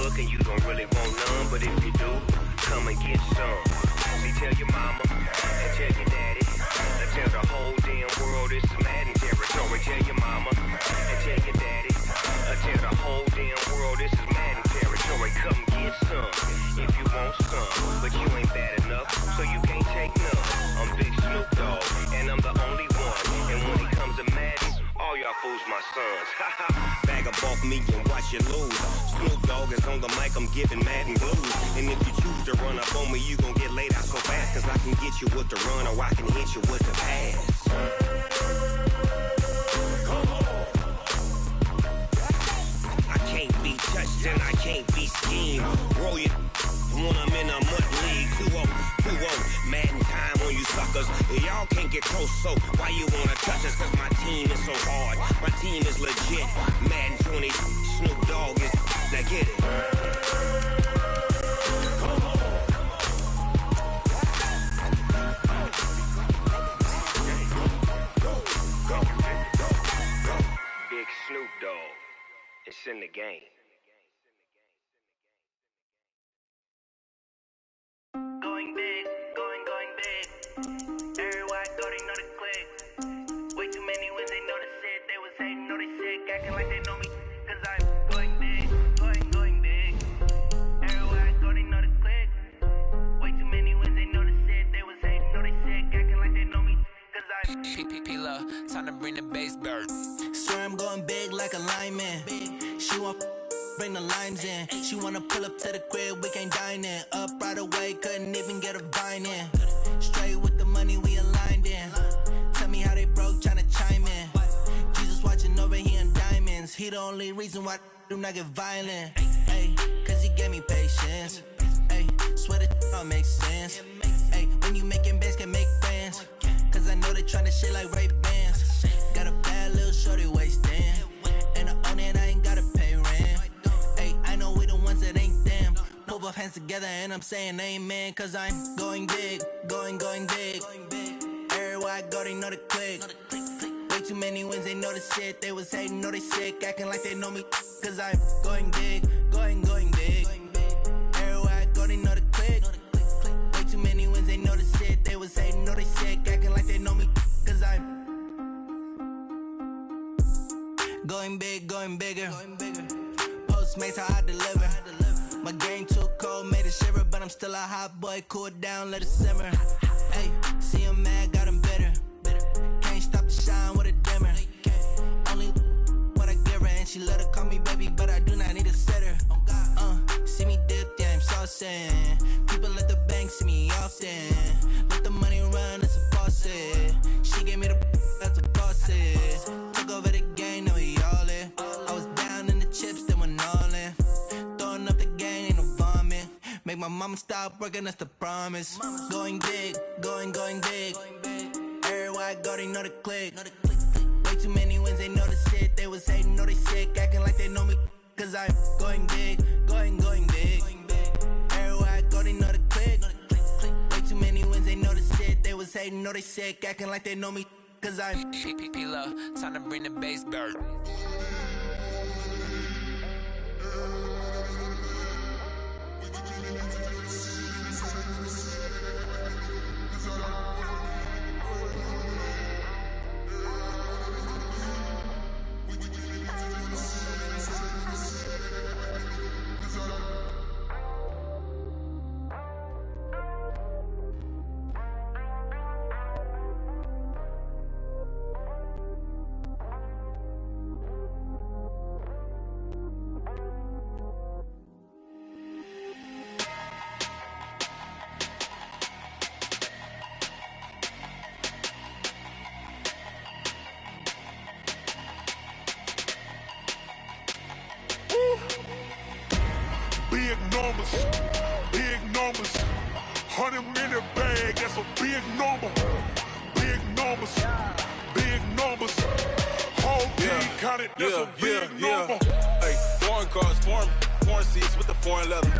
look and you don't really want none, but if you do, come and get some. See, tell your mama and tell your daddy and tell the whole damn world this is Madden territory. Tell your mama and tell your daddy and tell the whole damn world this is Madden territory. Come get some if you want some, but you ain't bad enough, so you can't take none. I'm Big Snoop Dogg, and I'm the only one. And when it comes to Madden, all y'all fools my sons. Bag up off me and watch you lose. Snoop Dogg is on the mic, I'm giving Madden blues. And if you choose to run up on me, you gon' get laid out so fast. Cause I can get you with the run or I can hit you with the pass. I can't be touched and I can't be schemed. Roll you when I'm in a mud league. 2-0, 2-0, Madden time on you suckers. Y'all can't get close, so why you wanna touch us? Cause my team is so hard, my team is legit. Madden 20, Snoop Dogg is, now get it. Big Snoop Dogg, it's in the game. Going big, going big. Everywhere I go, they know the click. Way too many wins, they know the shit. They was hating, know they sick, acting like they know me. Cause I'm going big, going big. Everywhere I go, they know the click. Way too many wins, they know the shit. They was hating, know they sick, acting like they know me. Cause I'm P-P-P-Love, time to bring the bass bird. Swear I'm going big like a lineman. She want bring the limes in. She wanna pull up to the crib, we can't dine in. Up right away, couldn't even get a vine in. Straight with the money we aligned in. Tell me how they broke, tryna chime in. Jesus watching over here in diamonds. He the only reason why I do not get violent. Ay, cause he gave me patience. Ay, swear that all makes sense. Ay, when you making bands, can make friends. Cause I know they tryna shit like Ray-Bans. Got a bad little shorty wasting. And I own it, I ain't gotta pay rent. Ay, I know we the ones that ain't them. Pull both hands together and I'm saying amen. Cause I'm going big, going big. Everywhere I go, they know the click. Way too many wins, they know the shit. They was hating, know they sick, acting like they know me. Cause I'm going big, going big. Everywhere I go, they know the click. Way too many wins, they know the shit. They was hating, know they sick, acting like they know me. Cause I'm going big, going bigger. Postmates how I deliver. My game too cold, made it shiver, but I'm still a hot boy. Cool it down, let it simmer. Hey, see him mad, got him bitter. Can't stop the shine with a dimmer. Only what I give her, and she let her call me baby, but I do not need a sitter. See me dip, yeah, I'm saucing. People at the bank see me often. Let the money run, it's a faucet. She gave me the that's a faucet. Took over the game, now we all in. I was down in the chips, then went all in. Throwing up the game, ain't no vomit. Make my mama stop working, that's the promise. Going big, going big. Everywhere I go, they know the click. Way too many wins, they know the shit. They was hating, know they sick, acting like they know me. Cause I'm going big, going big. Everywhere I go, they know the click. Way too many wins, they know the shit. They was hating, know they sick, acting like they know me. Cause I'm P-P-P-Love, time to bring the bass bird. Big numbers, 100 in the bag, that's a big number. Big numbers, whole team counted, that's a big number. Hey, foreign cars, foreign seats with the foreign leather.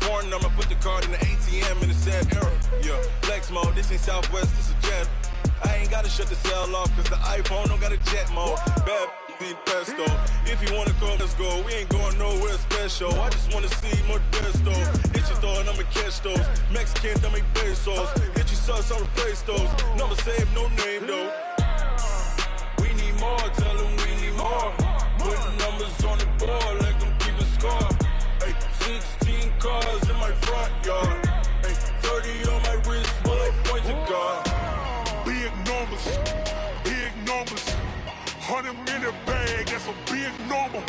Foreign number, put the card in the ATM in the sad era. Yeah, flex mode, this ain't Southwest, this is Jet. I ain't gotta shut the cell off, cause the iPhone don't got a jet mode. Bad pesto, if you wanna go, let's go. We ain't going nowhere special. show. I just wanna see more desto. Hit your throw and I'ma catch those. Mexican, don't make pesos. Hit your sauce, I'll replace those. Number save, no name though. We need more, tell them we need more. Putting numbers on the board, like them keeping score. Ay, 16 cars in my front yard. Ay, 30 on my wrist, bullet point to God. Big numbers, big numbers. 100 in the bag, that's a big number.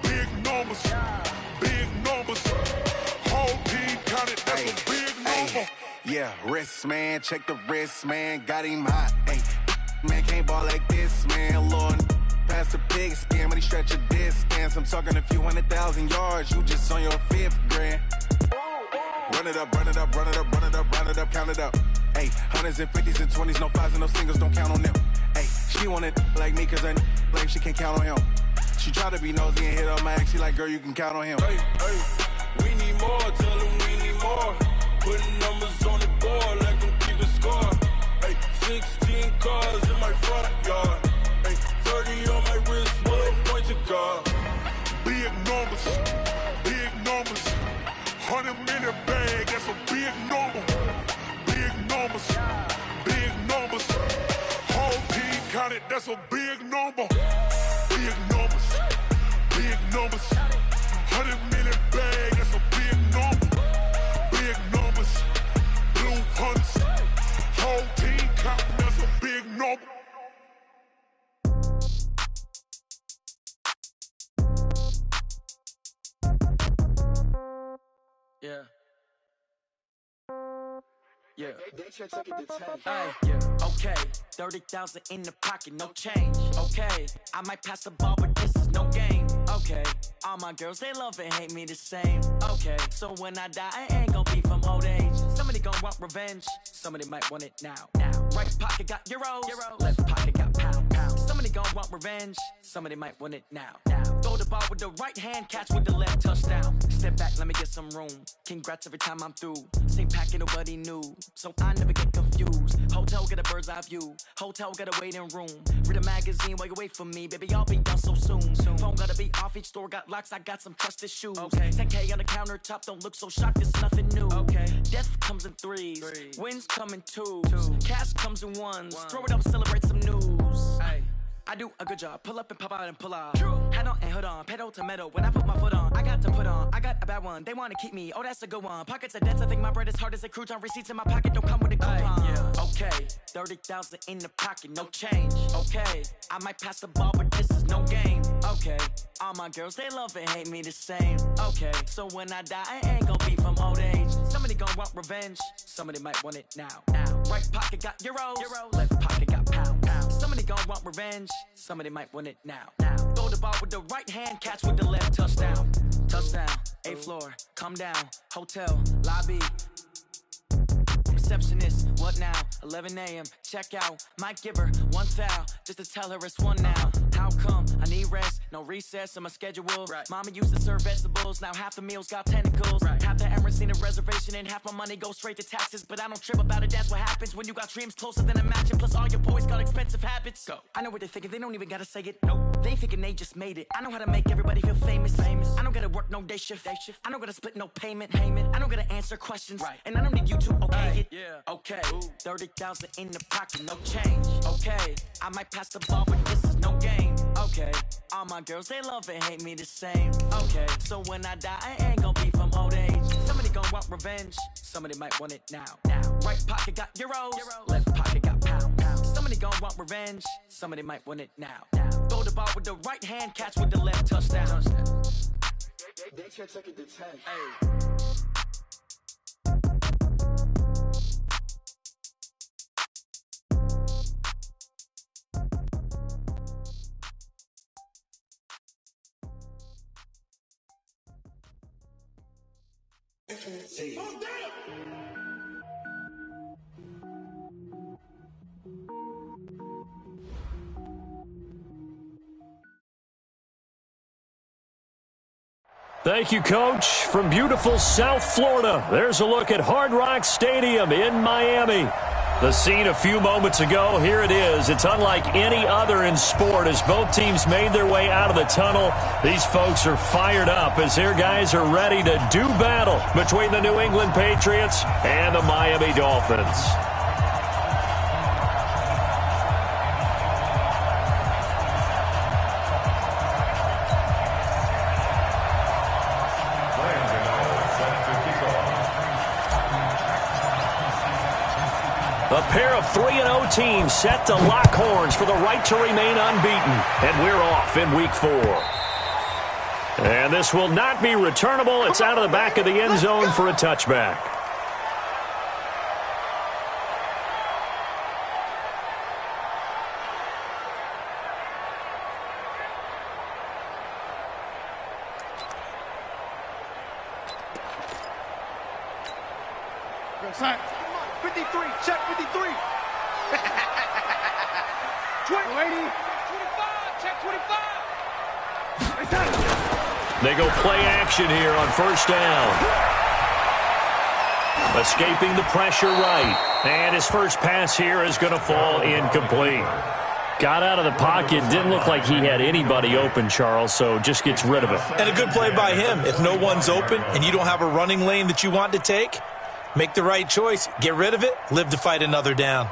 Big numbers, big numbers. Whole team counted, that's a big number. Yeah, wrist man, check the wrist man, got him hot. Ay, man can't ball like this, man. Lord, past the pig skin, when he stretch a distance. I'm talking a few 100,000 yards, you just on your 5th grand. Run it up, run it up, run it up, run it up, run it up, count it up. Ay, hundreds and 50s and 20s, no 5s and no singles, don't count on them. Ay, she want it like me, cause I like she can't count on him. She try to be nosy and hit on my ex, she like, girl, you can count on him. Hey, hey, we need more, tell them we need more. Putting numbers on the board, like them keeping score. Hey, 16 cars in my front yard. Hey, 30 on my wrist, bullet point to God. Big numbers, big numbers. 100 in the bag, that's a big number. Big numbers, big numbers. Whole team counted, that's a big number. Big numbers, big numbers. 100 in the bag, that's a big number. Big numbers, blue hunts. Whole team counting, that's a big number. Yeah. Yeah. Ay, yeah. Okay. 30,000 in the pocket, no change. Okay. I might pass the ball, but this is no game. Okay. All my girls, they love and hate me the same. Okay. So when I die, I ain't gon' be from old age. Somebody gon' want revenge. Somebody might want it now. Right pocket got euros. Left pocket got pounds. Somebody gon' want revenge. Somebody might want it now. Throw the ball with the right hand, catch with the left, touchdown. Step back, let me get some room. Congrats every time I'm through. Same packet, nobody knew, so I never get confused. Hotel get a bird's eye view. Hotel got a waiting room. Read a magazine while you wait for me, baby. I'll be done so soon. Phone gotta be off. Each store got locks. I got some trusted shoes. 10K on the countertop. Don't look so shocked. It's nothing new. Death comes in threes. Wins come in twos. Cash comes in ones. Throw it up, celebrate some news. I do a good job. Pull up and pop out and pull out. Head on and hood on. Pedal to metal. When I put my foot on, I got to put on. I got a bad one. They want to keep me. Oh, that's a good one. Pockets are dense. I think my bread is hard as a crouton. Receipts in my pocket don't come with a coupon. Okay. 30,000 in the pocket. No change. Okay. I might pass the ball, but this is no game. Okay. All my girls, they love and hate me the same. Okay. So when I die, I ain't gon' be from old age. Somebody gon' want revenge. Somebody might want it now. Right pocket got euros. Left pocket got pounds. Somebody gon' want revenge. Somebody might want it now. Throw the ball with the right hand, catch with the left, touchdown. Touchdown, 8th floor, come down, hotel, lobby. Receptionist, what now? 11 a.m., check out. Might give her one foul, just to tell her it's one now. How come? I need rest, no recess in my schedule. Mama used to serve vegetables, now half the meals got tentacles. Half the Emirates need a reservation and half my money goes straight to taxes. But I don't trip about it, that's what happens when you got dreams closer than a match. And plus all your boys got expensive habits. Go. I know what they're thinking, they don't even gotta say it. Nope. They thinking they just made it. I know how to make everybody feel famous. I don't gotta work no day shift. I don't gotta split no payment. I don't gotta answer questions. And I don't need you to okay it. Okay, 30,000 in the pocket, no change. Okay, I might pass the ball, but this is no game. Okay, all my girls, they love and hate me the same. Okay, so when I die, I ain't gon' be from old age. Somebody gon' want revenge. Somebody might want it now. Right pocket got euros. Left pocket got pounds. Somebody gon' want revenge. Somebody might want it now. Throw the ball with the right hand, catch with the left, touchdown. They can't take it to 10. Thank you, Coach. From beautiful South Florida, there's a look at Hard Rock Stadium in Miami. The scene a few moments ago, here it is. It's unlike any other in sport as both teams made their way out of the tunnel. These folks are fired up as their guys are ready to do battle between the New England Patriots and the Miami Dolphins. A pair of 3-0 teams set to lock horns for the right to remain unbeaten. And we're off in week 4. And this will not be returnable. It's out of the back of the end zone for a touchback. Sign. 53, check 53. 20, 25, check 25. They go play action here on first down. Escaping the pressure right. And his first pass here is going to fall incomplete. Got out of the pocket. Didn't look like he had anybody open, Charles, so just gets rid of it. And a good play by him. If no one's open and you don't have a running lane that you want to take, make the right choice. Get rid of it. Live to fight another down.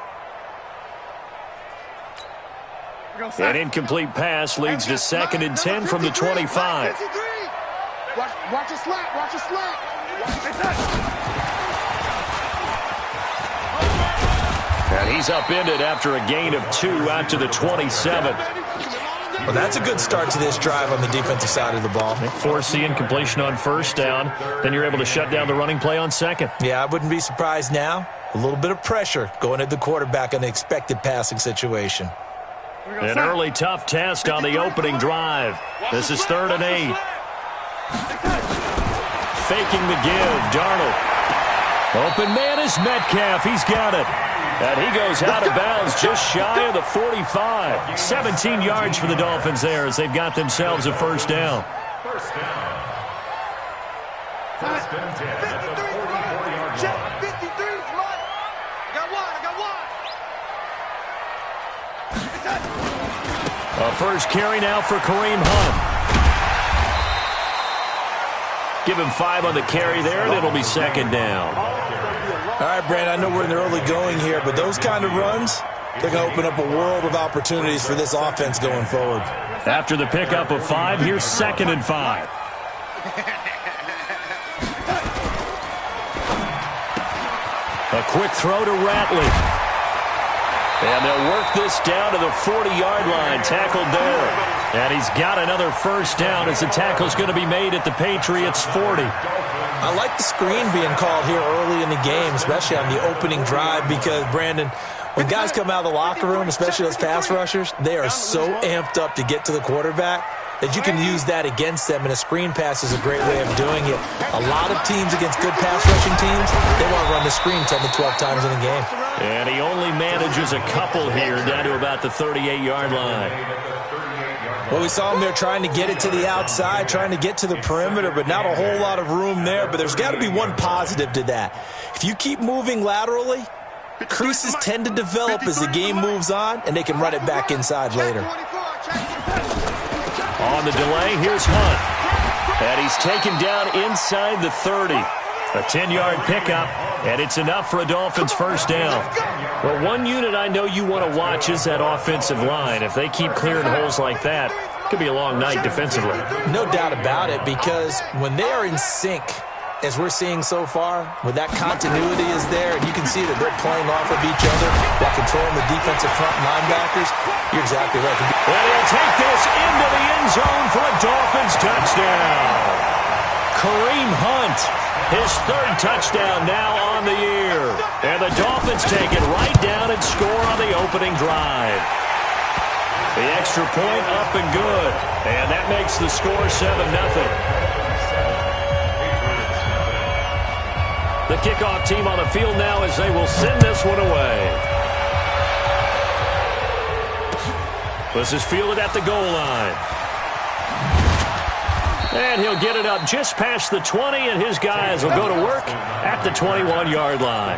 An incomplete pass leads to 2nd and 10 from the 25. Watch a slant. Watch a slant. And he's upended after a gain of 2 out to the 27. Well, that's a good start to this drive on the defensive side of the ball. They force the incompletion on first down. Then you're able to shut down the running play on second. Yeah, I wouldn't be surprised now. A little bit of pressure going at the quarterback in the expected passing situation. An early tough test on the opening drive. This is 3rd and 8. Faking the give, Darnold. Open man is Metcalf. He's got it. And he goes out of bounds just shy of the 45. 17 yards for the Dolphins there as they've got themselves a first down. First down. First and 10 at the 44-yard line. Check 53, Smart. I got one. A first carry now for Kareem Hunt. Give him 5 on the carry there, and it'll be 2nd down. All right, Brandon, I know we're in the early going here, but those kind of runs, they're going to open up a world of opportunities for this offense going forward. After the pickup of 5, here's 2nd and 5. A quick throw to Ratley. And they'll work this down to the 40-yard line, tackled there. And he's got another first down as the tackle's going to be made at the Patriots' 40. I like the screen being called here early in the game, especially on the opening drive, because, Brandon, when guys come out of the locker room, especially those pass rushers, they are so amped up to get to the quarterback that you can use that against them, and a screen pass is a great way of doing it. A lot of teams against good pass rushing teams, they want to run the screen 10 to 12 times in a game. And he only manages a couple here down to about the 38-yard line. Well, we saw him there trying to get it to the outside, trying to get to the perimeter, but not a whole lot of room there. But there's got to be one positive to that. If you keep moving laterally, creases tend to develop as the game moves on, and they can run it back inside later. On the delay, here's Hunt. And he's taken down inside the 30. A 10-yard pickup, and it's enough for a Dolphins first down. Well, one unit I know you want to watch is that offensive line. If they keep clearing holes like that, it could be a long night defensively. No doubt about it, because when they are in sync, as we're seeing so far, when that continuity is there, and you can see that they're playing off of each other while controlling the defensive front linebackers, you're exactly right. And he'll take this into the end zone for a Dolphins touchdown. Kareem Hunt, his 3rd touchdown now on the year. And the Dolphins take it right down and score on the opening drive. The extra point up and good. And that makes the score 7-0. The kickoff team on the field now as they will send this one away. This is fielded at the goal line. And he'll get it up just past the 20, and his guys will go to work at the 21-yard line.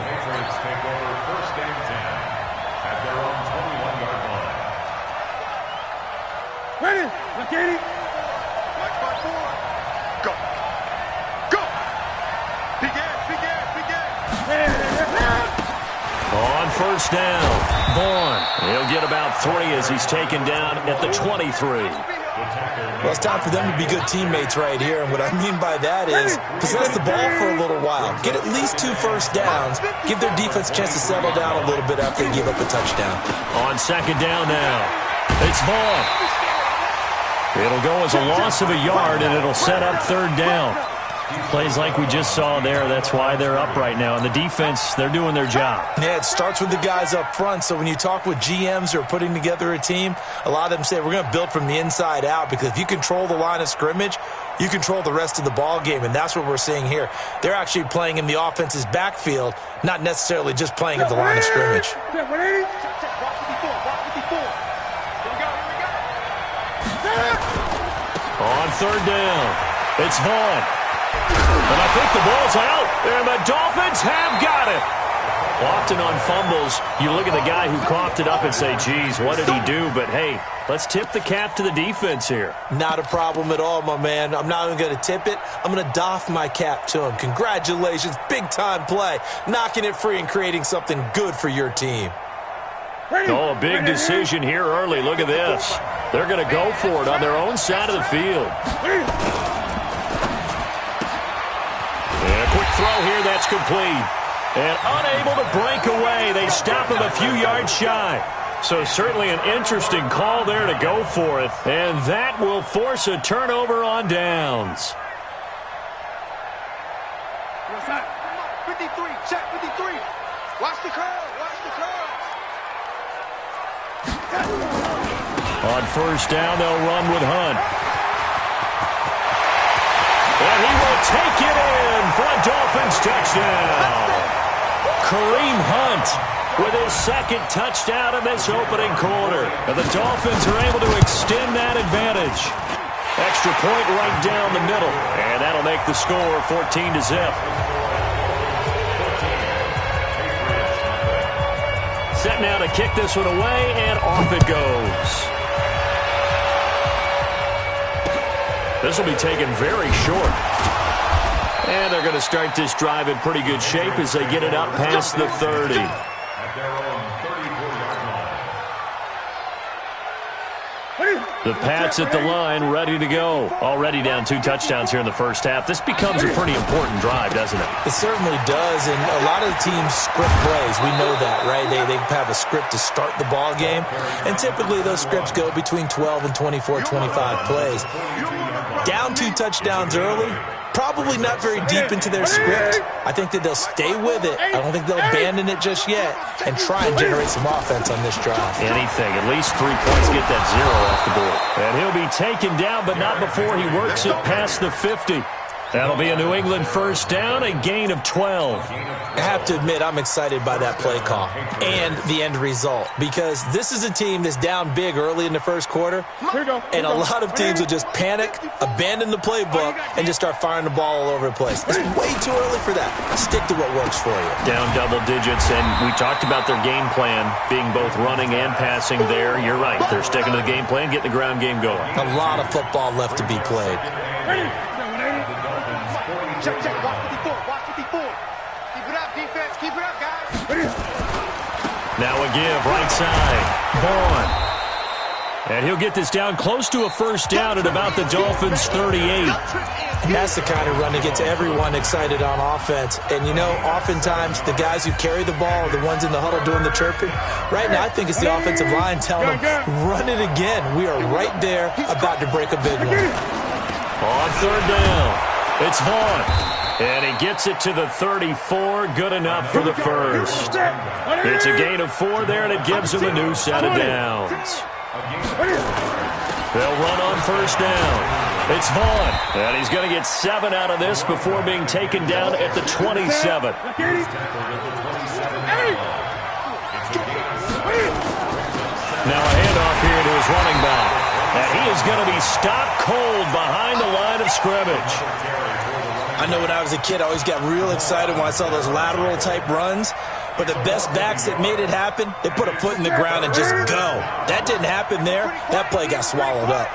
Ready? McKinney. Watch my board. Go. Go. Big ass, big ass, big ass. On first down, Vaughn. He'll get about 3 as he's taken down at the 23. Well, it's time for them to be good teammates right here, and what I mean by that is possess the ball for a little while. Get at least 2 first downs. Give their defense a chance to settle down a little bit after they give up a touchdown. On second down now, it's Vaughn. It'll go as a loss of a yard, and it'll set up third down. Plays like we just saw there, that's why they're up right now. And the defense, they're doing their job. Yeah, it starts with the guys up front. So when you talk with GMs who are putting together a team, a lot of them say we're going to build from the inside out, because if you control the line of scrimmage, you control the rest of the ball game, and that's what we're seeing here. They're actually playing in the offense's backfield, not necessarily just playing at the line of scrimmage. On third down, it's Vaughn. And I think the ball's out, and the Dolphins have got it. Often on fumbles, you look at the guy who coughed it up and say, geez, what did he do? But, hey, let's tip the cap to the defense here. Not a problem at all, my man. I'm not even going to tip it. I'm going to doff my cap to him. Congratulations, big-time play. Knocking it free and creating something good for your team. Oh, a big decision here early. Look at this. They're going to go for it on their own side of the field. And a quick throw here, that's complete. And unable to break away. They stop him a few yards shy. So certainly an interesting call there to go for it. And that will force a turnover on downs. 53, check 53. Watch the curl, watch the curl. On first down, they'll run with Hunt. And he will take it in for a Dolphins touchdown. Kareem Hunt with his second touchdown in this opening quarter. And the Dolphins are able to extend that advantage. Extra point right down the middle. And that'll make the score 14-0. Set now to kick this one away, and off it goes. This will be taken very short. And they're going to start this drive in pretty good shape as they get it up past the 30. The Pats at the line, ready to go. Already down 2 touchdowns here in the first half. This becomes a pretty important drive, doesn't it? It certainly does, and a lot of the teams script plays. We know that, right? They have a script to start the ball game, and typically those scripts go between 12 and 24, 25 plays. Down 2 touchdowns early, probably not very deep into their script. I think that they'll stay with it. I don't think they'll abandon it just yet and try and generate some offense on this drive. Anything. At least 3 points, get that 0 off the board. And he'll be taken down, but not before he works it past the 50. That'll be a New England first down, a gain of 12. I have to admit, I'm excited by that play call and the end result, because this is a team that's down big early in the first quarter, and a lot of teams will just panic, abandon the playbook, and just start firing the ball all over the place. It's way too early for that. Stick to what works for you. Down double digits, and we talked about their game plan being both running and passing there. You're right. They're sticking to the game plan, getting the ground game going. A lot of football left to be played. Check, check, watch 54, watch 54. Keep it up, defense, keep it up, guys. Now a give, right side, Vaughn. And he'll get this down close to a first down at about the Dolphins' 38. And that's the kind of run that gets everyone excited on offense. And, you know, oftentimes the guys who carry the ball are the ones in the huddle doing the chirping. Right now, I think it's the offensive line telling them, run it again. We are right there about to break a big one. On third down, it's Vaughn. And he gets it to the 34. Good enough for the first. It's a gain of 4 there, and it gives him a new set of downs. They'll run on first down. It's Vaughn, and he's going to get 7 out of this before being taken down at the 27. Now a handoff here to his running back. And he is going to be stopped cold behind the line of scrimmage. I know when I was a kid, I always got real excited when I saw those lateral-type runs. But the best backs that made it happen, they put a foot in the ground and just go. That didn't happen there. That play got swallowed up.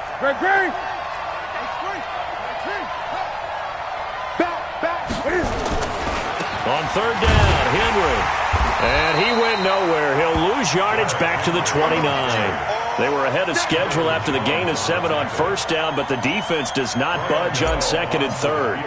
On third down, Henry. And he went nowhere. He'll lose yardage back to the 29. They were ahead of schedule after the gain of 7 on first down, but the defense does not budge on second and third.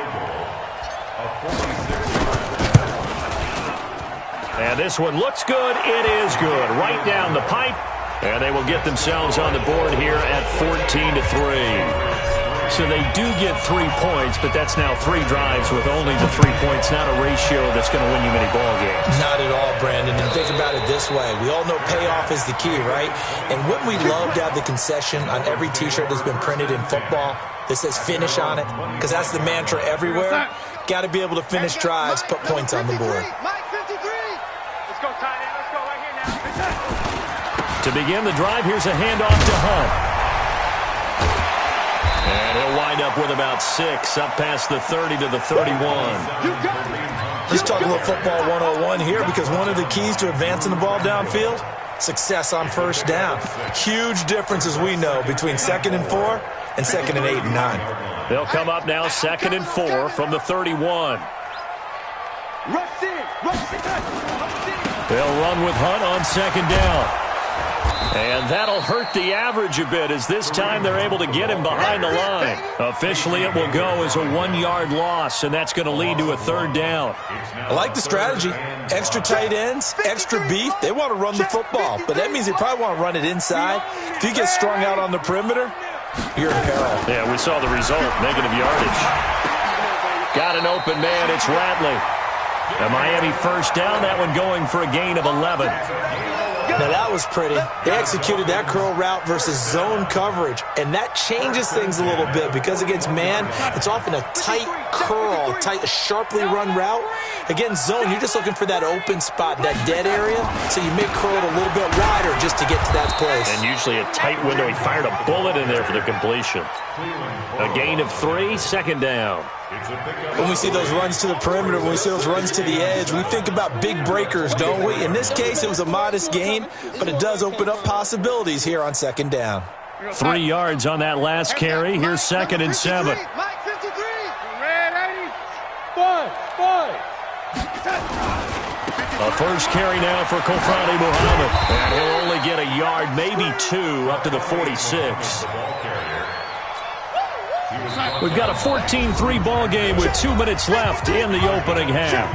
And this one looks good. It is good. Right down the pipe. And they will get themselves on the board here at 14-3. So they do get 3 points, but that's now 3 drives with only the 3 points, not a ratio that's going to win you many ball games. Not at all, Brandon. And think about it this way. We all know payoff is the key, right? And wouldn't we love to have the concession on every T-shirt that's been printed in football that says finish on it? Because that's the mantra everywhere. Got to be able to finish drives, put points on the board. To begin the drive, here's a handoff to Hunt. And he'll wind up with about 6 up past the 30 to the 31. Let's talk a little football 101 here, because one of the keys to advancing the ball downfield, success on first down. Huge difference, as we know, between 2nd and 4 and 2nd and 8 and 9. They'll come up now 2nd and 4 from the 31. They'll run with Hunt on 2nd down. And that'll hurt the average a bit, as this time they're able to get him behind the line. Officially, it will go as a 1-yard loss, and that's going to lead to a 3rd down. I like the strategy. Extra tight ends, extra beef. They want to run the football, but that means they probably want to run it inside. If you get strung out on the perimeter, you're in peril. Yeah, we saw the result, negative yardage. Got an open man, it's Ratley. A Miami first down, that one going for a gain of 11. Now, that was pretty. They executed that curl route versus zone coverage, and that changes things a little bit, because against man, it's often a tight curl, tight, sharply run route. Against zone, you're just looking for that open spot, that dead area, so you may curl it a little bit wider just to get to that place. And usually a tight window. He fired a bullet in there for the completion. A gain of 3, 2nd down. When we see those runs to the perimeter, when we see those runs to the edge, we think about big breakers, don't we? In this case, it was a modest gain, but it does open up possibilities here on 2nd down. 3 yards on that last carry. Here's 2nd and 7. A first carry now for Kofani Muhammad. And he'll only get a yard, maybe 2, up to the 46. We've got a 14-3 ball game with 2 minutes left in the opening half.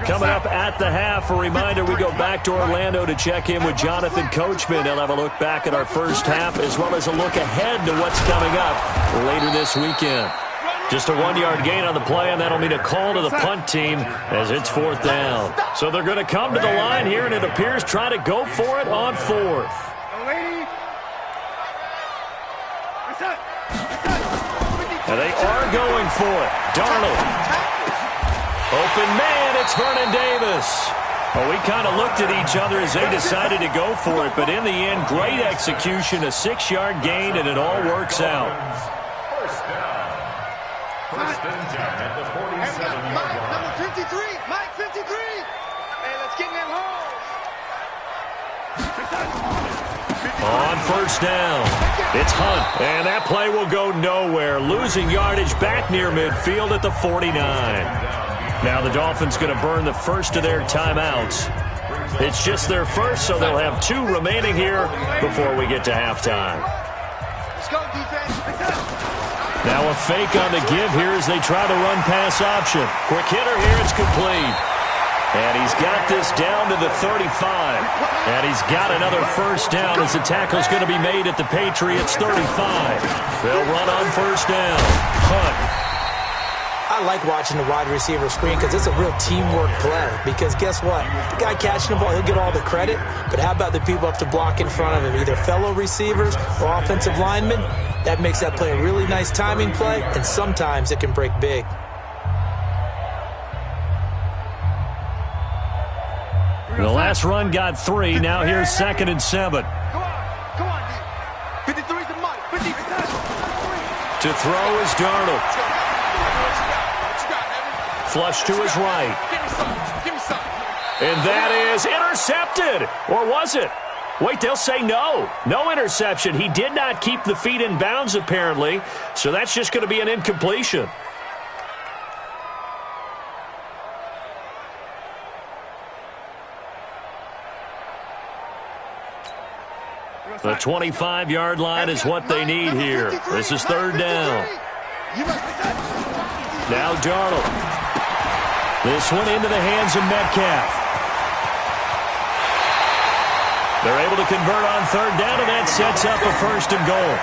Coming up at the half, a reminder, we go back to Orlando to check in with Jonathan Coachman. He'll have a look back at our first half, as well as a look ahead to what's coming up later this weekend. Just a 1-yard gain on the play, and that'll mean a call to the punt team as it's 4th down. So they're going to come to the line here, and it appears try to go for it on 4th. And they are going for it. Darnold. Open man, it's Vernon Davis. Well, we kind of looked at each other as they decided to go for it, but in the end, great execution, a 6-yard gain, and it all works out. First and 10 at the 47-yard line. Number 53, Mike 53. Hey, let's get them home. On first down, it's Hunt, and that play will go nowhere, losing yardage back near midfield at the 49. Now the Dolphins going to burn the first of their timeouts. It's just their first, so they'll have 2 remaining here before we get to halftime. Let's go, defense. Now a fake on the give here as they try to run pass option. Quick hitter here, it's complete. And he's got this down to the 35. And he's got another first down as the tackle's going to be made at the Patriots' 35. They'll run on first down. Hunt. I like watching the wide receiver screen because it's a real teamwork play. Because guess what? The guy catching the ball, he'll get all the credit. But how about the people up to block in front of him, either fellow receivers or offensive linemen? That makes that play a really nice timing play, and sometimes it can break big. The last run got 3. Now here's 2nd and 7. Come on, D. 53's the money. 50. To throw is Darnold. Flush to his right. Give me some. And that is intercepted. Or was it? Wait, they'll say no. No interception. He did not keep the feet in bounds, apparently. So that's just going to be an incompletion. The 25-yard line is what they need here. This is 3rd down. Now Darnold. This one into the hands of Metcalf. They're able to convert on 3rd down, and that sets up a 1st and goal.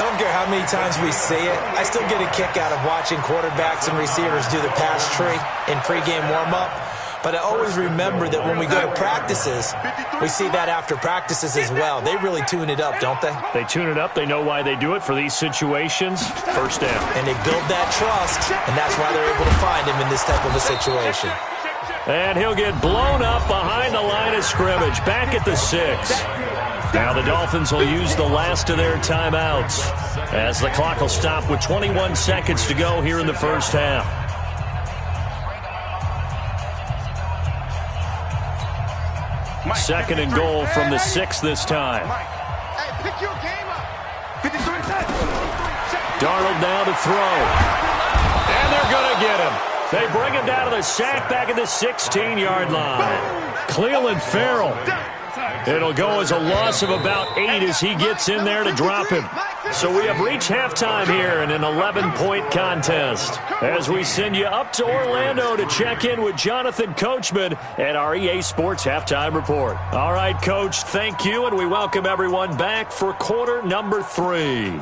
I don't care how many times we see it. I still get a kick out of watching quarterbacks and receivers do the pass tree in pregame warm-up. But I always remember that when we go to practices, we see that after practices as well. They really tune it up, don't they? They tune it up. They know why they do it for these situations. 1st down. And they build that trust, and that's why they're able to find him in this type of a situation. And he'll get blown up behind the line of scrimmage, back at the 6. Now the Dolphins will use the last of their timeouts as the clock will stop with 21 seconds to go here in the 1st half. Second and goal from the 6 this time. Hey, pick your game up. 53. Darnold now to throw. And they're going to get him. They bring him down to the sack back at the 16-yard line. Cleveland Farrell. It'll go as a loss of about 8 as he gets in there to drop him. So we have reached halftime here in an 11-point contest as we send you up to Orlando to check in with Jonathan Coachman at our EA Sports Halftime Report. All right, Coach, thank you, and we welcome everyone back for quarter number 3.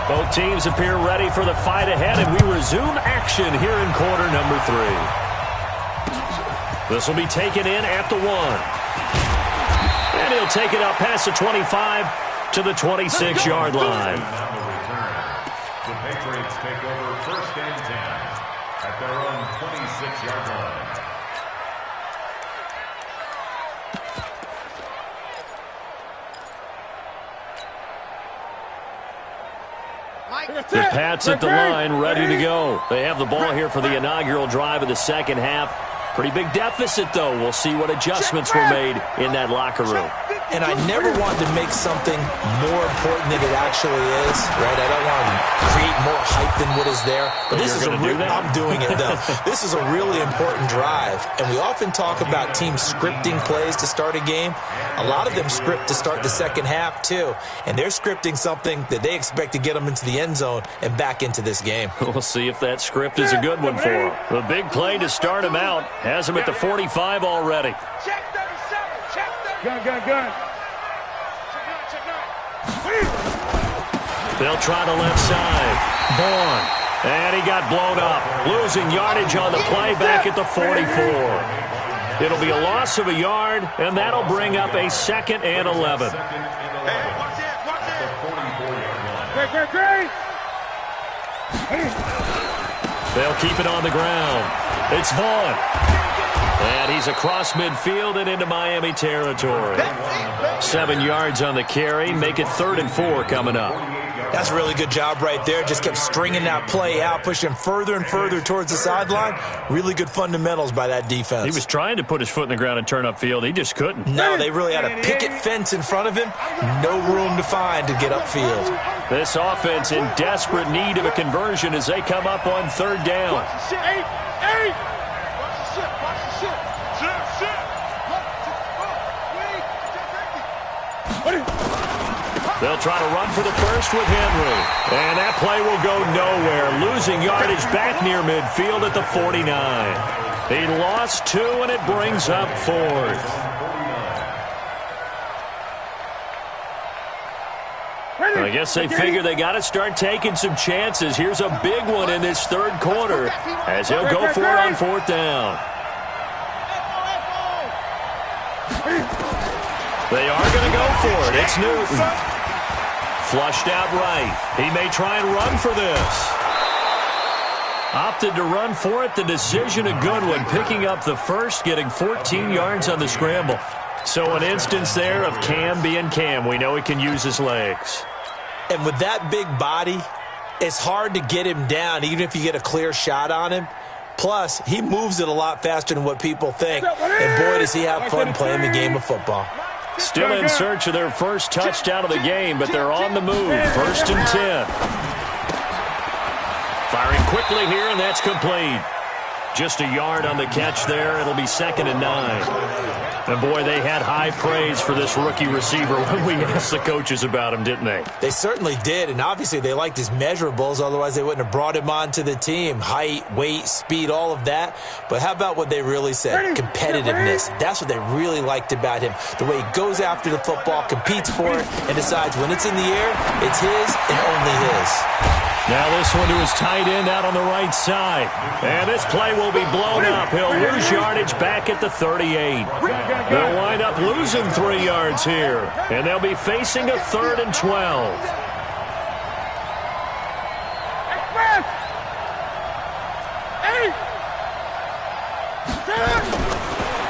Both teams appear ready for the fight ahead, and we resume action here in quarter number 3. This will be taken in at the 1. And he'll take it up past the 25 to the 26-yard line. The Patriots take over 1st and 10 at their own 26-yard line. The Pats at the line, ready to go. They have the ball here for the inaugural drive of the 2nd half. Pretty big deficit, though. We'll see what adjustments were made in that locker room. And I never wanted to make something more important than it actually is, right? I don't want to create more hype than what is there. But this is I'm doing it, though. This is a really important drive. And we often talk about teams scripting plays to start a game. A lot of them script to start the 2nd half, too. And they're scripting something that they expect to get them into the end zone and back into this game. We'll see if that script is a good one for them. The big play to start him out has him at the 45 already. Check 37. Check 37. Gun. They'll try the left side. Vaughn. And he got blown up. Losing yardage on the play back at the 44. It'll be a loss of a yard, and that'll bring up a 2nd and 11. Hey, watch it. Great. They'll keep it on the ground. It's Vaughn. And he's across midfield and into Miami territory. 7 yards on the carry. Make it 3rd and 4 coming up. That's a really good job right there. Just kept stringing that play out, pushing further and further towards the sideline. Really good fundamentals by that defense. He was trying to put his foot in the ground and turn upfield. He just couldn't. No, they really had a picket fence in front of him. No room to find to get upfield. This offense in desperate need of a conversion as they come up on 3rd down. Hey! They'll try to run for the first with Henry. And that play will go nowhere. Losing yardage back near midfield at the 49. He lost 2, and it brings up 4th. I guess they figure they got to start taking some chances. Here's a big one in this 3rd quarter as he'll go for it on 4th down. They are going to go for it. It's Newton. Flushed out right. He may try and run for this. Opted to run for it. The decision a good one. Picking up the first, getting 14 yards on the scramble. So an instance there of Cam being Cam. We know he can use his legs. And with that big body, it's hard to get him down, even if you get a clear shot on him. Plus, he moves it a lot faster than what people think. And boy, does he have fun playing the game of football. Still in search of their first touchdown of the game, but they're on the move. 1st and 10. Firing quickly here, and that's complete. Just a yard on the catch there. It'll be 2nd and 9. And, boy, they had high praise for this rookie receiver when we asked the coaches about him, didn't they? They certainly did, and obviously they liked his measurables. Otherwise, they wouldn't have brought him onto the team. Height, weight, speed, all of that. But how about what they really said? Competitiveness. That's what they really liked about him. The way he goes after the football, competes for it, and decides when it's in the air, it's his and only his. Now this one to his tight end out on the right side. And this play will be blown up. He'll lose yardage back at the 38. They'll wind up losing 3 yards here. And they'll be facing a 3rd and 12.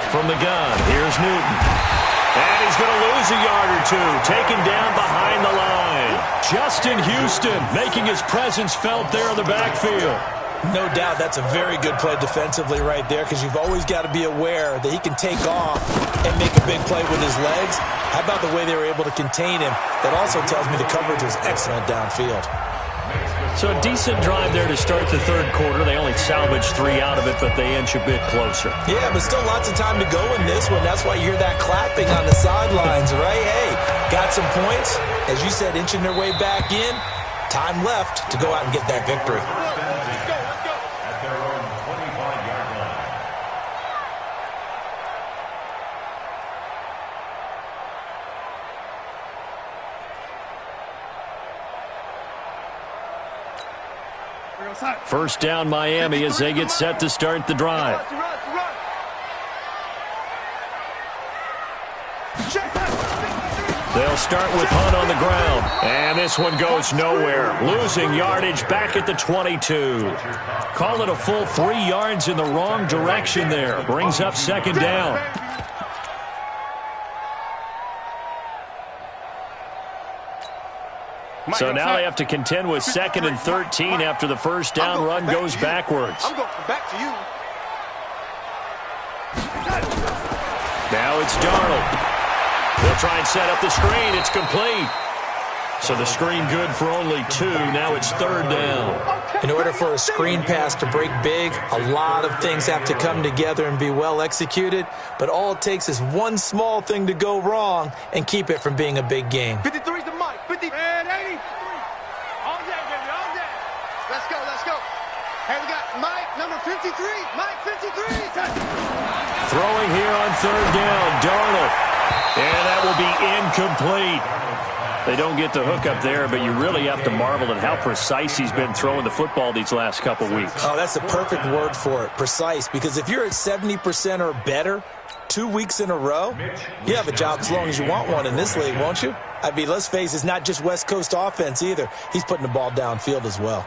From the gun, here's Newton. And he's going to lose a yard or two. Taken down behind the line. Justin Houston making his presence felt there in the backfield. No doubt that's a very good play defensively right there, because you've always got to be aware that he can take off and make a big play with his legs. How about the way they were able to contain him? That also tells me the coverage was excellent downfield. So a decent drive there to start the 3rd quarter. They only salvaged 3 out of it, but they inch a bit closer. Yeah, but still lots of time to go in this one. That's why you hear that clapping on the sidelines, right? Hey, got some points. As you said, inching their way back in. Time left to go out and get that victory. At their own 25-yard line. First down Miami as they get set to start the drive. They'll start with Hunt on the ground. And this one goes nowhere. Losing yardage back at the 22. Call it a full 3 yards in the wrong direction there. Brings up 2nd down. So now they have to contend with 2nd and 13 after the first down run goes backwards. I'm going back to you. Now it's Darnold. They'll try and set up the screen. It's complete. So the screen good for only 2. Now it's 3rd down. In order for a screen pass to break big, a lot of things have to come together and be well executed. But all it takes is one small thing to go wrong and keep it from being a big game. 53's the mic. 50 and 80. All day, baby, all day. Let's go, let's go. Hey, we got Mike, number 53. Mike, 53. Throwing here on 3rd down, Darnold. And that will be incomplete. They don't get the hook up there, but you really have to marvel at how precise he's been throwing the football these last couple weeks. Oh, that's the perfect word for it, precise. Because if you're at 70% or better 2 weeks in a row, you have a job as long as you want one in this league, won't you? I mean, let's face it, it's not just West Coast offense either. He's putting the ball downfield as well.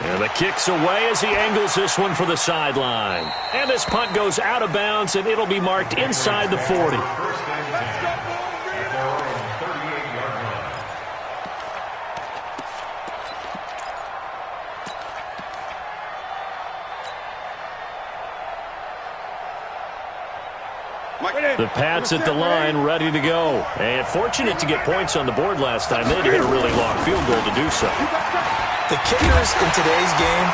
And the kick's away as he angles this one for the sideline. And this punt goes out of bounds, and it'll be marked inside the 40. The Pats at the line, ready to go. And fortunate to get points on the board last time. They had to hit a really long field goal to do so. The kickers in today's game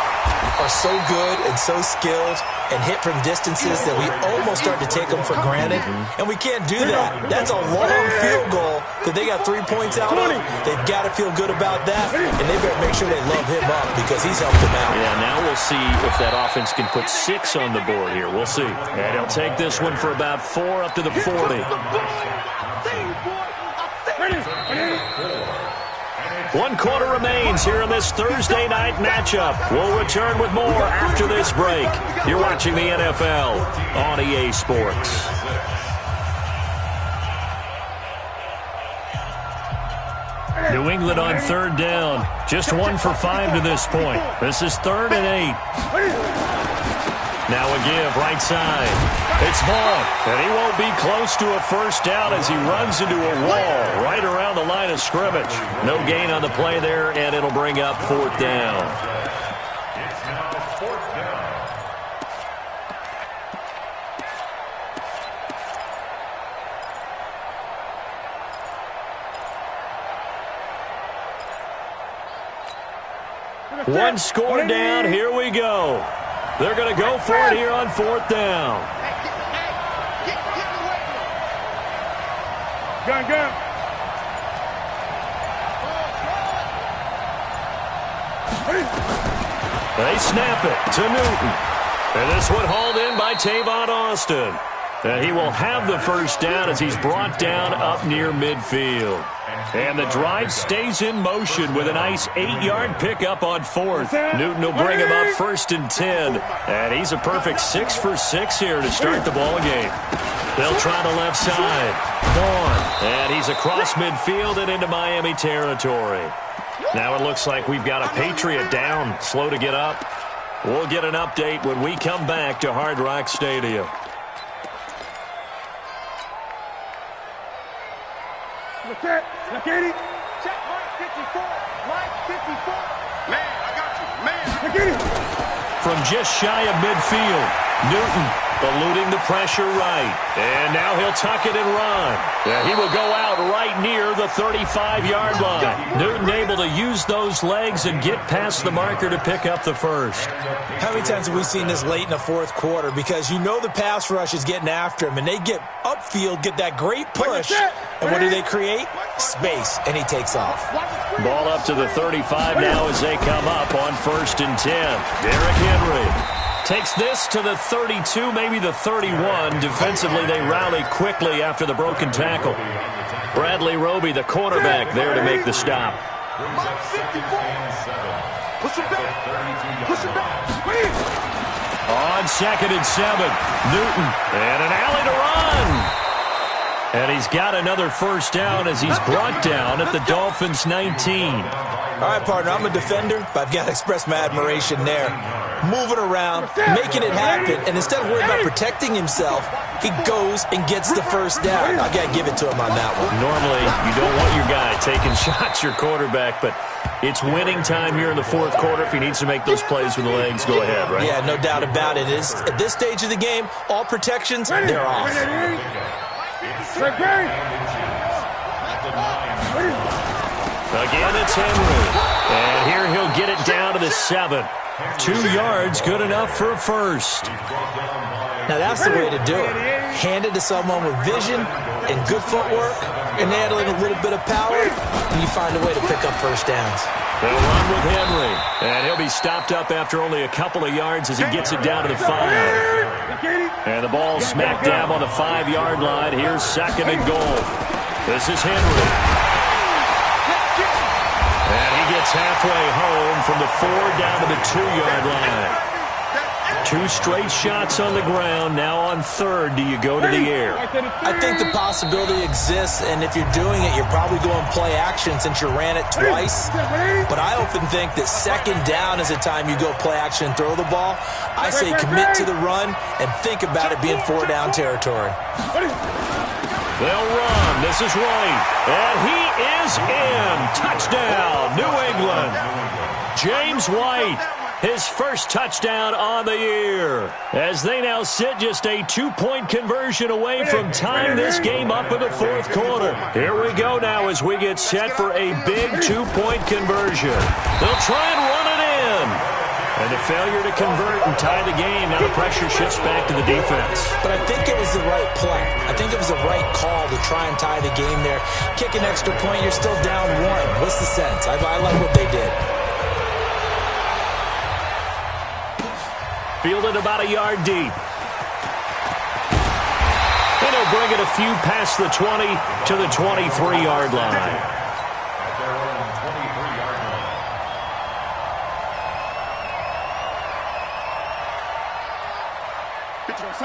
are so good and so skilled and hit from distances that we almost start to take them for granted. And we can't do that. That's a long field goal that they got 3 points out of. They've got to feel good about that, and they better make sure they love him up because he's helped them out. Yeah, now we'll see if that offense can put 6 on the board here. We'll see. And he'll take this one for about 4 up to the 40. 1 quarter remains here in this Thursday night matchup. We'll return with more after this break. You're watching the NFL on EA Sports. New England on third down. Just 1 for 5 to this point. This is 3rd and 8. Now a give, right side. It's Vaughn, and he won't be close to a first down as he runs into a wall right around the line of scrimmage. No gain on the play there, and it'll bring up 4th down. It's now 4th down. One score down. Here we go. They're going to go for it here on 4th down. Gun. They snap it to Newton. And this one hauled in by Tavon Austin. And he will have the first down as he's brought down up near midfield. And the drive stays in motion with a nice 8-yard pickup on 4th. Newton will bring him up 1st and 10. And he's a perfect 6 for 6 here to start the ball game. They'll try the left side. Vaughn. And he's across midfield and into Miami territory. Now it looks like we've got a Patriot down, slow to get up. We'll get an update when we come back to Hard Rock Stadium. Check 80. Check Mike 54. Mike 54. Man, I got you. Man, check 80. From just shy of midfield, Newton eluding the pressure right. And now he'll tuck it and run. Yeah, he will go out right near the 35-yard line. Newton able to use those legs and get past the marker to pick up the first. How many times have we seen this late in the 4th quarter? Because you know the pass rush is getting after him, and they get upfield, get that great push, and what do they create? Space, and he takes off. Ball up to the 35 now as they come up on 1st and 10. Derrick Henry takes this to the 32, maybe the 31. Defensively, they rally quickly after the broken tackle. Bradley Roby, the cornerback, there to make the stop. Push it back. Push it back. On 2nd and 7, Newton, and an alley to run. And he's got another first down as he's brought down at the Dolphins' 19. All right, partner, I'm a defender, but I've got to express my admiration there. Moving around, making it happen, and instead of worrying about protecting himself, he goes and gets the first down. I got to give it to him on that one. Normally, you don't want your guy taking shots, your quarterback, but it's winning time here in the 4th quarter. If he needs to make those plays with the legs, go ahead, right? Yeah, no doubt about it. At this stage of the game, all protections, they're off. Again, it's Henry. And here he'll get it down to the 7. 2 yards, good enough for a first. Now, that's the way to do it. Hand it to someone with vision and good footwork, and add in a little bit of power, and you find a way to pick up first downs. They'll run with Henry, and he'll be stopped up after only a couple of yards as he gets it down to the 5. And the ball smack dab on the 5-yard line. Here's 2nd and goal. This is Henry. And he gets halfway home from the 4 down to the 2-yard line. 2 straight shots on the ground. Now on 3rd, do you go to the air? I think the possibility exists, and if you're doing it, you're probably going play action since you ran it twice. But I often think that 2nd down is the time you go play action and throw the ball. I say commit to the run and think about it being 4 down territory. They'll run. This is White. And he is in. Touchdown, New England. James White, his first touchdown on the year, as they now sit just a 2-point conversion away from tying this game up in the 4th quarter. Here we go now as we get set for a big 2-point conversion. They'll try and run it in. And the failure to convert and tie the game, now the pressure shifts back to the defense. But I think it was the right play. I think it was the right call to try and tie the game there. Kick an extra point, you're still down 1. What's the sense? I like what they did. Fielded about a yard deep. And he'll bring it a few past the 20 to the 23-yard line.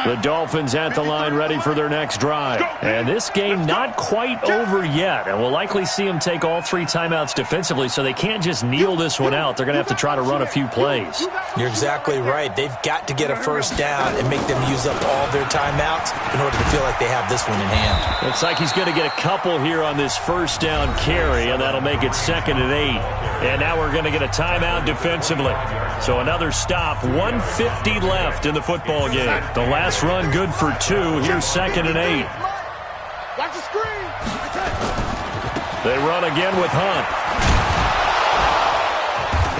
The Dolphins at the line ready for their next drive. And this game not quite over yet. And we'll likely see them take all 3 timeouts defensively, so they can't just kneel this one out. They're going to have to try to run a few plays. You're exactly right. They've got to get a first down and make them use up all their timeouts in order to feel like they have this one in hand. Looks like he's going to get a couple here on this first down carry, and that'll make it 2nd and 8. And now we're going to get a timeout defensively. So another stop, 1:50 left in the football game. The last run good for 2. Here's 2nd and 8. Watch the screen. They run again with Hunt.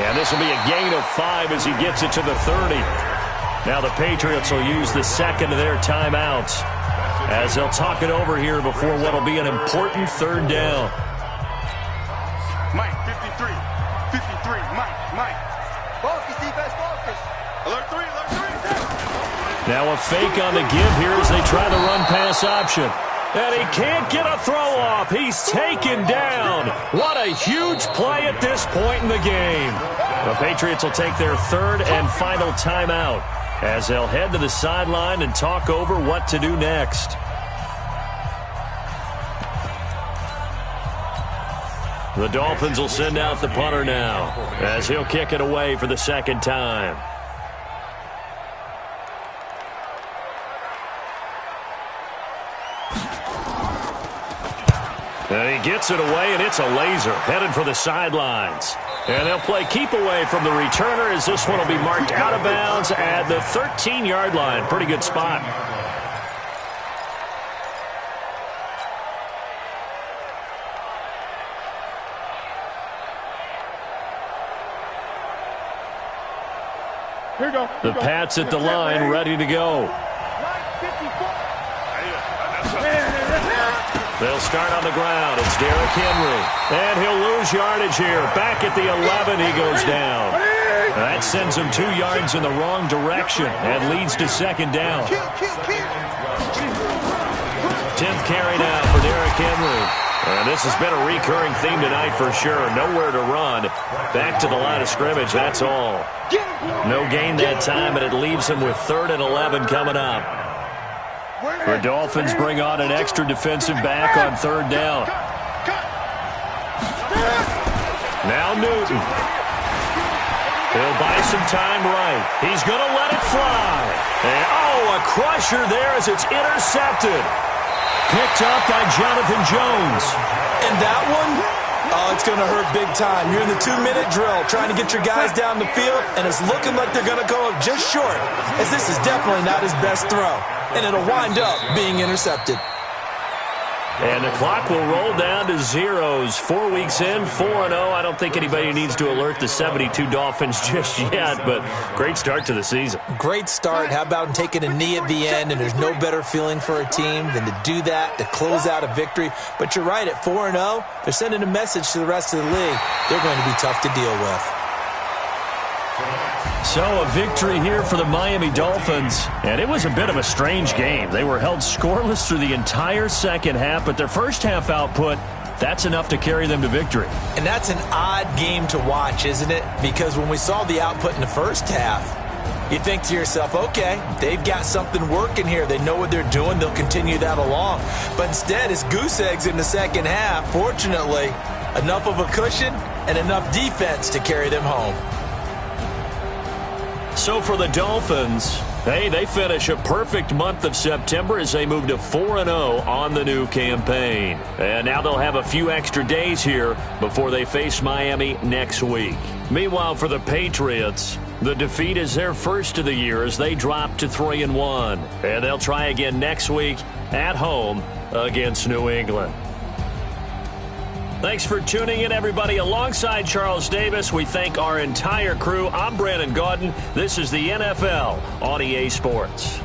And this will be a gain of 5 as he gets it to the 30. Now the Patriots will use the second of their timeouts as they'll talk it over here before what will be an important 3rd down. Mike, 53. 53. Mike. Focus, defense, focus. Alert 3, alert 3. Now a fake on the give here as they try the run-pass option. And he can't get a throw off. He's taken down. What a huge play at this point in the game. The Patriots will take their 3rd and final timeout as they'll head to the sideline and talk over what to do next. The Dolphins will send out the punter now as he'll kick it away for the 2nd time. And he gets it away, and it's a laser headed for the sidelines. And they'll play keep away from the returner as this one will be marked out of bounds at the 13-yard line. Pretty good spot. Here we go. The Pats at the line, ready to go. They'll start on the ground. It's Derrick Henry. And he'll lose yardage here. Back at the 11, he goes down. That sends him 2 yards in the wrong direction and leads to 2nd down. 10th carry now for Derrick Henry. And this has been a recurring theme tonight for sure. Nowhere to run. Back to the line of scrimmage, that's all. No gain that time, and it leaves him with 3rd and 11 coming up. The Dolphins bring on an extra defensive back on 3rd down. Now Newton. He'll buy some time right. He's going to let it fly. And, a crusher there as it's intercepted. Picked up by Jonathan Jones. And that one, it's going to hurt big time. You're in the 2-minute drill trying to get your guys down the field, and it's looking like they're going to go up just short, as this is definitely not his best throw. And it'll wind up being intercepted. And the clock will roll down to zeros. 4 weeks in, 4-0. I don't think anybody needs to alert the 72 Dolphins just yet, but great start to the season. Great start. How about taking a knee at the end? And there's no better feeling for a team than to do that, to close out a victory. But you're right, at 4-0, they're sending a message to the rest of the league. They're going to be tough to deal with. So a victory here for the Miami Dolphins, and it was a bit of a strange game. They were held scoreless through the entire second half, but their first half output, that's enough to carry them to victory. And that's an odd game to watch, isn't it? Because when we saw the output in the first half, you think to yourself, okay, they've got something working here. They know what they're doing. They'll continue that along. But instead, it's goose eggs in the second half. Fortunately, enough of a cushion and enough defense to carry them home. So for the Dolphins, hey, they finish a perfect month of September as they move to 4-0 on the new campaign. And now they'll have a few extra days here before they face Miami next week. Meanwhile, for the Patriots, the defeat is their first of the year as they drop to 3-1. And they'll try again next week at home against New England. Thanks for tuning in, everybody. Alongside Charles Davis, we thank our entire crew. I'm Brandon Gaudin. This is the NFL on EA Sports.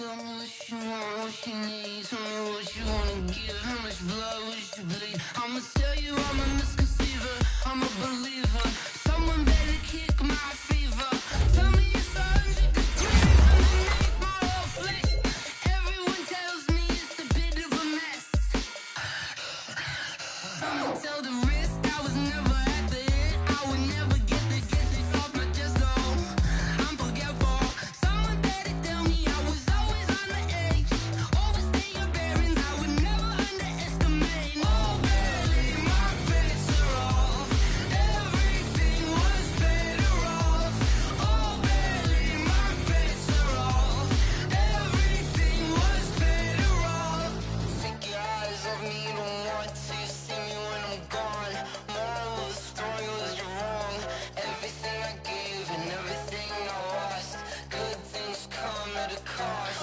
Tell me what you want, what you need. Tell me what you wanna give. How much blood would you bleed? I'ma tell you I'm a misconceiver. I'm a believer. Someone better kick my fever. Tell me it's 100 degrees underneath my whole flesh. Everyone tells me it's a bit of a mess. I'ma tell the risk I was never at the end. I would never get this off my chest though. I'm forgetful. Someone better tell me I was always on the edge. Overstay your bearings, I would never underestimate. Oh, barely, my bets are off. Everything was better off. Oh, barely, my bets are off. Everything was better off. Take your eyes off me, you don't want to see me when I'm gone. Moral of the story was you're wrong. Everything I gave and everything I lost. Good things come at a cost.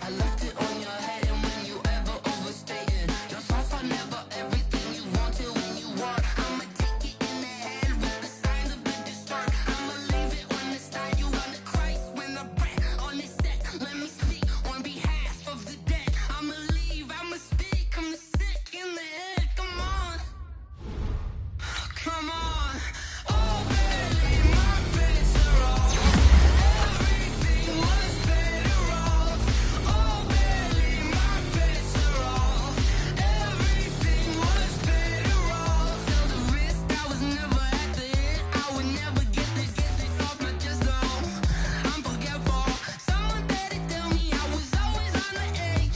I left it on your head, and when you ever overstated, your thoughts are never everything you wanted when you want. I'ma take it in the head with the signs of the disturbed. I'ma leave it on the side. You on the Christ when I breath on this set. Let me speak on behalf of the dead. I'ma leave, I'ma speak. I'm the sick in the head. Come on, come on. Oh, barely, my bets are off. Everything was better off. Oh, barely, my bets are off. Everything was better off. Tell the risk I was never at the end. I would never get this off my chest though. I'm forgetful. Someone better tell me I was always on the edge.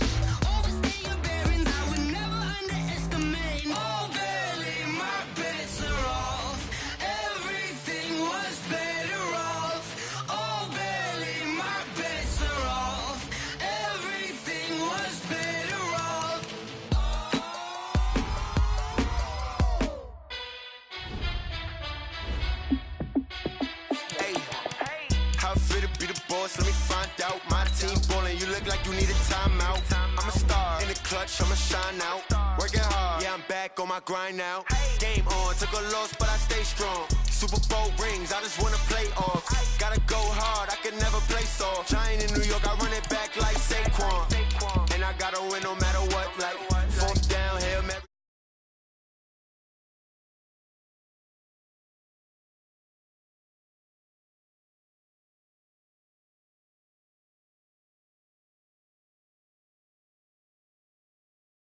Overstay your bearings, I would never underestimate. Oh, barely, my bets are off. Everything was better off. Oh, barely, my bets are off. Everything was better off. Hey, how it feel to be the boss? Let me find out. My team ballin', you look like you need a timeout. I'm a star in the clutch, I'ma shine out. Working hard, yeah, I'm back on my grind now. Game on, took a loss, but I stay strong. Super Bowl rings, I just wanna play off. Gotta go hard, I can never play soft. Giant in New York, I run it back like Saquon. And I gotta win no matter what, like